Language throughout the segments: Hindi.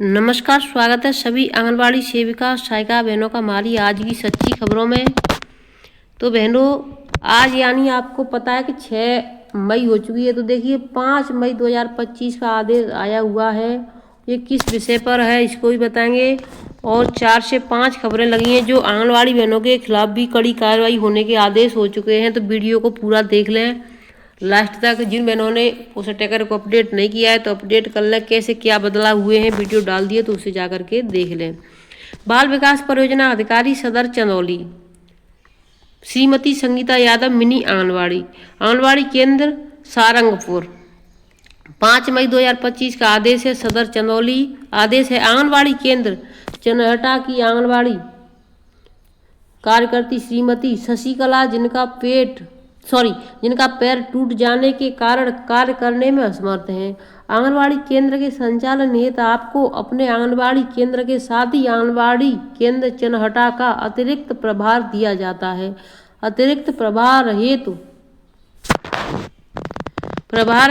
नमस्कार, स्वागत है सभी आंगनबाड़ी सेविका सहायिका बहनों का हमारी आज की सच्ची खबरों में। तो बहनों, आज यानी आपको पता है कि 6 मई हो चुकी है। तो देखिए 5 मई 2025 का आदेश आया हुआ है। ये किस विषय पर है इसको भी बताएंगे। और 4 से 5 खबरें लगी हैं जो आंगनबाड़ी बहनों के खिलाफ भी कड़ी कार्रवाई होने के आदेश हो चुके हैं। तो वीडियो को पूरा देख लें लास्ट तक। जिन बहनों ने उस ट्रैकर को अपडेट नहीं किया है तो अपडेट कर लें, कैसे क्या बदलाव हुए हैं वीडियो डाल दिए तो उसे जा करके देख लें। बाल विकास परियोजना अधिकारी सदर चंदौली श्रीमती संगीता यादव मिनी आंगनबाड़ी केंद्र सारंगपुर 5 मई 2025 का आदेश है। सदर चंदौली आदेश है आंगनबाड़ी केंद्र चनहटा की आंगनबाड़ी कार्यकर्ती श्रीमती शशिकला जिनका पैर टूट जाने के कारण कार्य करने में असमर्थ हैं। आंगनबाड़ी केंद्र के संचालन हेतु आपको अपने आंगनबाड़ी केंद्र के साथ ही आंगनबाड़ी केंद्र चनहटा का अतिरिक्त प्रभार दिया जाता है। अतिरिक्त प्रभार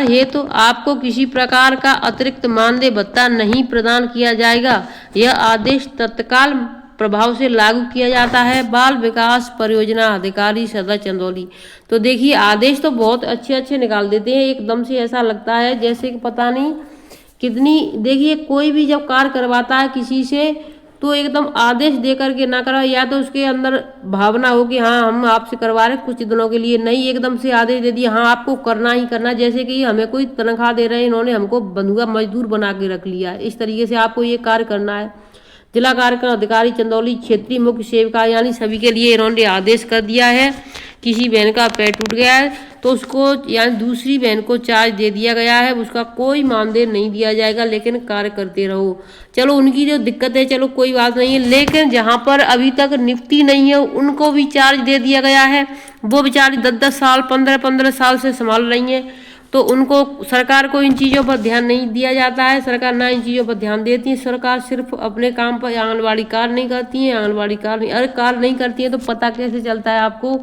हेतु आपको किसी प्रकार का अतिरिक्त मानदेय भत्ता नहीं प्रदान किया जाएगा। यह आदेश तत्काल प्रभाव से लागू किया जाता है। बाल विकास परियोजना अधिकारी सदर चंदौली। तो देखिए आदेश तो बहुत अच्छे निकाल देते हैं, एकदम से ऐसा लगता है जैसे कि पता नहीं कितनी। देखिए कोई भी जब कार्य करवाता है किसी से तो एकदम आदेश दे करके ना करा, या तो उसके अंदर भावना हो कि हाँ हम आपसे करवा रहे कुछ दिनों के लिए, नहीं एकदम से आदेश दे दिया हाँ आपको करना ही करना, जैसे कि हमें कोई तनख्वाह दे रहे हैं, इन्होंने हमको बंधुआ मजदूर बना के रख लिया है। इस तरीके से आपको ये कार्य करना है। जिला कार्यक्रम अधिकारी चंदौली क्षेत्रीय मुख्य सेविका यानी सभी के लिए इन्होंने आदेश कर दिया है। किसी बहन का पैर टूट गया है तो उसको यानी दूसरी बहन को चार्ज दे दिया गया है, उसका कोई मानदेय नहीं दिया जाएगा, लेकिन कार्य करते रहो। चलो उनकी जो दिक्कत है चलो कोई बात नहीं है, लेकिन जहाँ पर अभी तक नियुक्ति नहीं है उनको भी चार्ज दे दिया गया है। वो बेचारी 10-10 साल 15-15 साल से संभाल रही हैं, तो उनको सरकार को इन चीज़ों पर ध्यान नहीं दिया जाता है। सरकार ना इन चीज़ों पर ध्यान देती है। सरकार सिर्फ अपने काम पर आंगनबाड़ी कार्य नहीं करती है। आंगनबाड़ी कार्य नहीं करती है तो पता कैसे चलता है आपको।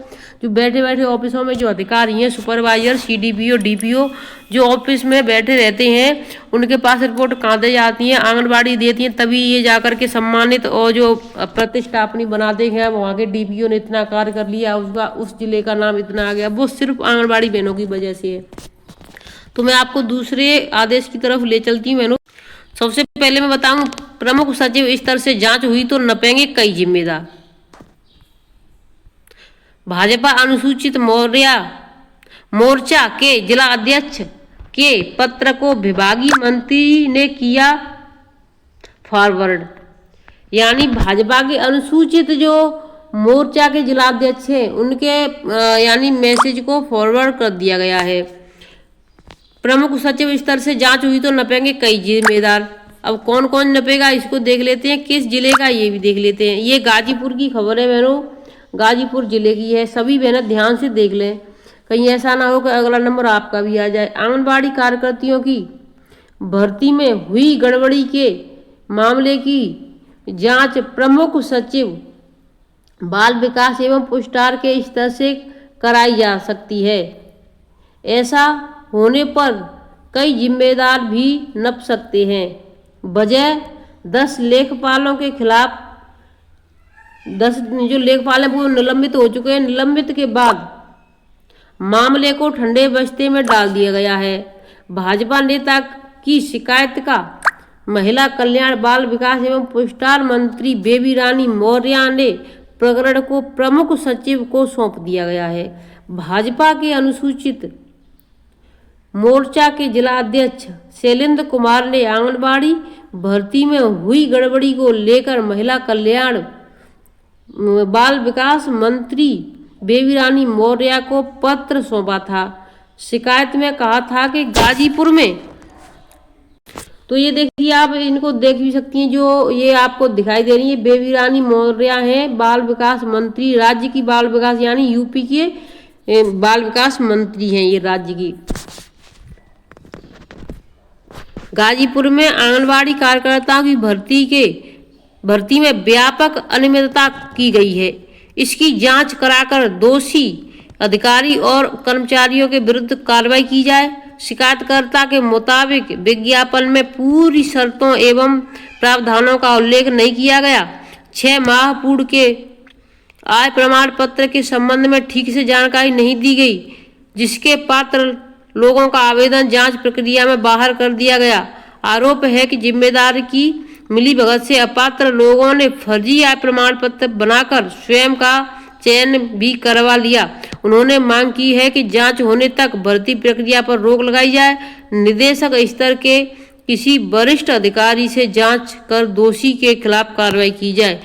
जो बैठे बैठे ऑफिसों में जो अधिकारी हैं, सुपरवाइजर, CDPO, DPO जो ऑफिस में बैठे रहते हैं, उनके पास रिपोर्ट कहाँ दे जाती है, आंगनबाड़ी देती है, तभी ये जाकर के सम्मानित और जो प्रतिष्ठा अपनी बनाते हैं वहाँ के DPO ने इतना कार्य कर लिया, उसका उस जिले का नाम इतना आ गया, वो सिर्फ आंगनबाड़ी बहनों की वजह से है। तो मैं आपको दूसरे आदेश की तरफ ले चलती हूँ बहनों। सबसे पहले मैं बताऊं, प्रमुख सचिव स्तर से जांच हुई तो नपेंगे कई जिम्मेदार। भाजपा अनुसूचित मोर्चा के जिला अध्यक्ष के पत्र को विभागीय मंत्री ने किया फॉरवर्ड। यानी भाजपा के अनुसूचित जो मोर्चा के जिला अध्यक्ष हैं उनके यानी मैसेज को फॉरवर्ड कर दिया गया है। प्रमुख सचिव स्तर से जांच हुई तो नपेंगे कई जिम्मेदार। अब कौन कौन नपेगा इसको देख लेते हैं, किस जिले का ये भी देख लेते हैं। ये गाजीपुर की खबर है बहनों, गाजीपुर जिले की है। सभी बहनें ध्यान से देख लें, कहीं ऐसा ना हो कि अगला नंबर आपका भी आ जाए। आंगनबाड़ी कार्यकर्तियों की भर्ती में हुई गड़बड़ी के मामले की जाँच प्रमुख सचिव बाल विकास एवं पुष्टार के स्तर से कराई जा सकती है। ऐसा होने पर कई जिम्मेदार भी नप सकते हैं। वजह 10 लेखपालों के खिलाफ 10 जो लेखपाल हैं वो निलंबित हो चुके हैं। निलंबित के बाद मामले को ठंडे बस्ते में डाल दिया गया है। भाजपा नेता की शिकायत का महिला कल्याण बाल विकास एवं पुष्टार मंत्री बेबी रानी मौर्य ने प्रकरण को प्रमुख सचिव को सौंप दिया गया है। भाजपा के अनुसूचित मोर्चा के जिला अध्यक्ष शैलेंद्र कुमार ने आंगनबाड़ी भर्ती में हुई गड़बड़ी को लेकर महिला कल्याण बाल विकास मंत्री बेबी रानी मौर्य को पत्र सौंपा था। शिकायत में कहा था कि गाजीपुर में, तो ये देखिए आप इनको देख भी सकती हैं, जो ये आपको दिखाई दे रही है बेबी रानी मौर्य हैं बाल विकास मंत्री, राज्य की बाल विकास यानी यूपी के बाल विकास मंत्री हैं ये राज्य की। गाजीपुर में आंगनबाड़ी कार्यकर्ताओं की भर्ती में व्यापक अनियमितता की गई है। इसकी जांच कराकर दोषी अधिकारी और कर्मचारियों के विरुद्ध कार्रवाई की जाए। शिकायतकर्ता के मुताबिक विज्ञापन में पूरी शर्तों एवं प्रावधानों का उल्लेख नहीं किया गया। 6 माह पूर्व के आय प्रमाण पत्र के संबंध में ठीक से जानकारी नहीं दी गई, जिसके पात्र लोगों का आवेदन जांच प्रक्रिया में बाहर कर दिया गया। आरोप है कि जिम्मेदार की मिलीभगत से अपात्र लोगों ने फर्जी आय प्रमाण पत्र बनाकर स्वयं का चयन भी करवा लिया। उन्होंने मांग की है कि जांच होने तक भर्ती प्रक्रिया पर रोक लगाई जाए। निदेशक स्तर के किसी वरिष्ठ अधिकारी से जांच कर दोषी के खिलाफ कार्रवाई की जाए।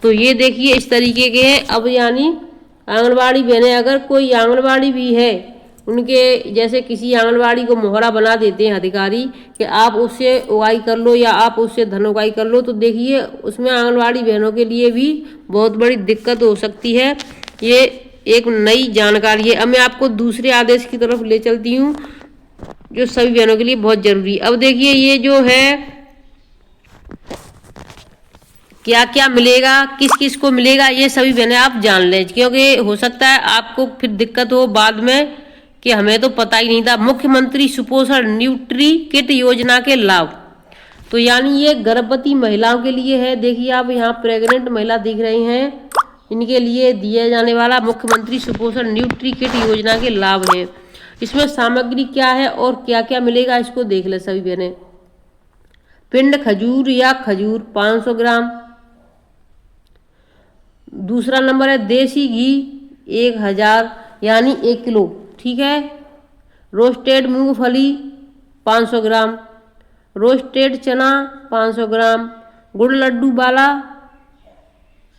तो ये देखिए इस तरीके के हैं। अब यानी आंगनबाड़ी बहनें, अगर कोई आंगनबाड़ी भी है, उनके जैसे किसी आंगनबाड़ी को मोहरा बना देते हैं अधिकारी कि आप उससे उगाई कर लो या आप उससे धन उगाई कर लो, तो देखिए उसमें आंगनबाड़ी बहनों के लिए भी बहुत बड़ी दिक्कत हो सकती है। ये एक नई जानकारी है। अब मैं आपको दूसरे आदेश की तरफ ले चलती हूँ जो सभी बहनों के लिए बहुत जरूरी है। अब देखिए ये जो है क्या क्या मिलेगा, किस किस को मिलेगा, ये सभी बहनें आप जान लें, क्योंकि हो सकता है आपको फिर दिक्कत हो बाद में कि हमें तो पता ही नहीं था। मुख्यमंत्री सुपोषण न्यूट्री किट योजना के लाभ, तो यानी ये गर्भवती महिलाओं के लिए है। देखिए आप यहाँ प्रेग्नेंट महिला दिख रही हैं, इनके लिए दिया जाने वाला मुख्यमंत्री सुपोषण न्यूट्री किट योजना के लाभ है। इसमें सामग्री क्या है और क्या क्या मिलेगा इसको देख ले सभी बहनें। पिंड खजूर या खजूर 500 ग्राम। दूसरा नंबर है देसी घी 1000 यानी 1 किलो, ठीक है। रोस्टेड मूंगफली 500 ग्राम, रोस्टेड चना 500 ग्राम, गुड़ लड्डू वाला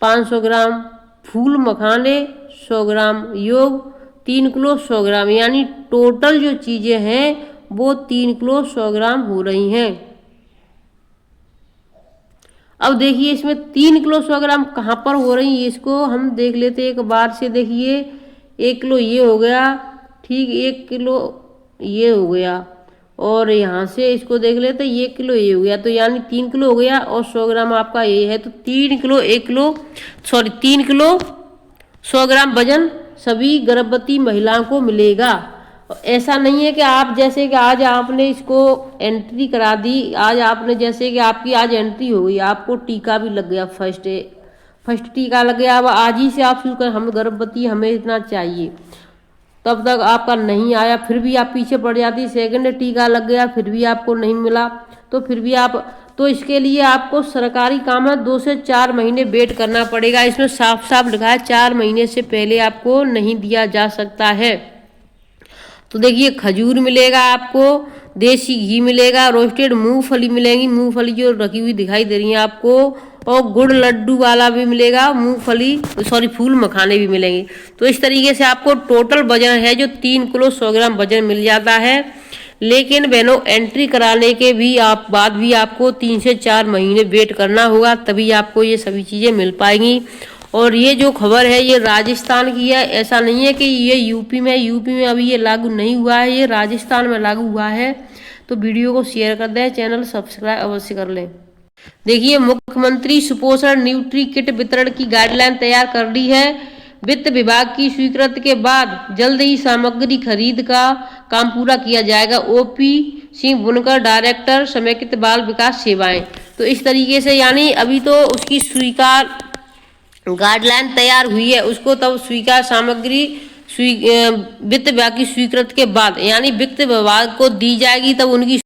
500 ग्राम, फूल मखाने 100 ग्राम, योग 3 किलो 100 ग्राम, यानी टोटल जो चीज़ें हैं वो 3 किलो 100 ग्राम हो रही हैं। अब देखिए इसमें 3 किलो 100 ग्राम कहाँ पर हो रही है, इसको हम देख लेते एक बार से। देखिए 1 किलो ये हो गया, ठीक, 1 किलो ये हो गया, और यहाँ से इसको देख लेते 1 किलो ये हो गया, तो यानी 3 किलो हो गया और 100 ग्राम आपका ये है, तो 3 किलो 3 किलो 100 ग्राम वजन सभी गर्भवती महिलाओं को मिलेगा। ऐसा नहीं है कि आप जैसे कि आज आपने इसको एंट्री करा दी, आज आपने जैसे कि आपकी आज एंट्री हो गई, आपको टीका भी लग गया, फर्स्ट टीका लग गया, अब आज ही से आप शुरू कर हम गर्भवती हमें इतना चाहिए, तब तक आपका नहीं आया, फिर भी आप पीछे पड़ जाती। सेकंड टीका लग गया फिर भी आपको नहीं मिला, तो फिर भी आप, तो इसके लिए आपको सरकारी काम है 2 से 4 महीने वेट करना पड़ेगा। इसमें साफ साफ लिखा है 4 महीने से पहले आपको नहीं दिया जा सकता है। तो देखिए खजूर मिलेगा आपको, देसी घी मिलेगा, रोस्टेड मूंगफली मिलेगी, मूंगफली जो रखी हुई दिखाई दे रही है आपको, और गुड़ लड्डू वाला भी मिलेगा, फूल मखाने भी मिलेंगे। तो इस तरीके से आपको टोटल वजन है जो 3 किलो 100 ग्राम वजन मिल जाता है। लेकिन बहनों एंट्री कराने के भी बाद भी आपको 3 से 4 महीने वेट करना होगा, तभी आपको ये सभी चीज़ें मिल पाएंगी। और ये जो खबर है ये राजस्थान की है, ऐसा नहीं है कि ये यूपी में अभी ये लागू नहीं हुआ है, ये राजस्थान में लागू हुआ है। तो वीडियो को शेयर कर दें, चैनल सब्सक्राइब अवश्य कर लें। देखिए मुख्यमंत्री सुपोषण न्यूट्री किट वितरण की गाइडलाइन तैयार कर ली है। वित्त विभाग की स्वीकृति के बाद जल्द ही सामग्री खरीद का काम पूरा किया जाएगा। ओपी सिंह बुनकर, डायरेक्टर समेकित बाल विकास सेवाएं। तो इस तरीके से यानी अभी तो उसकी स्वीकार गाइडलाइन तैयार हुई है, उसको तब स्वीकार सामग्री वित्त विभाग की स्वीकृति के बाद यानी वित्त विभाग को दी जाएगी, तब उनकी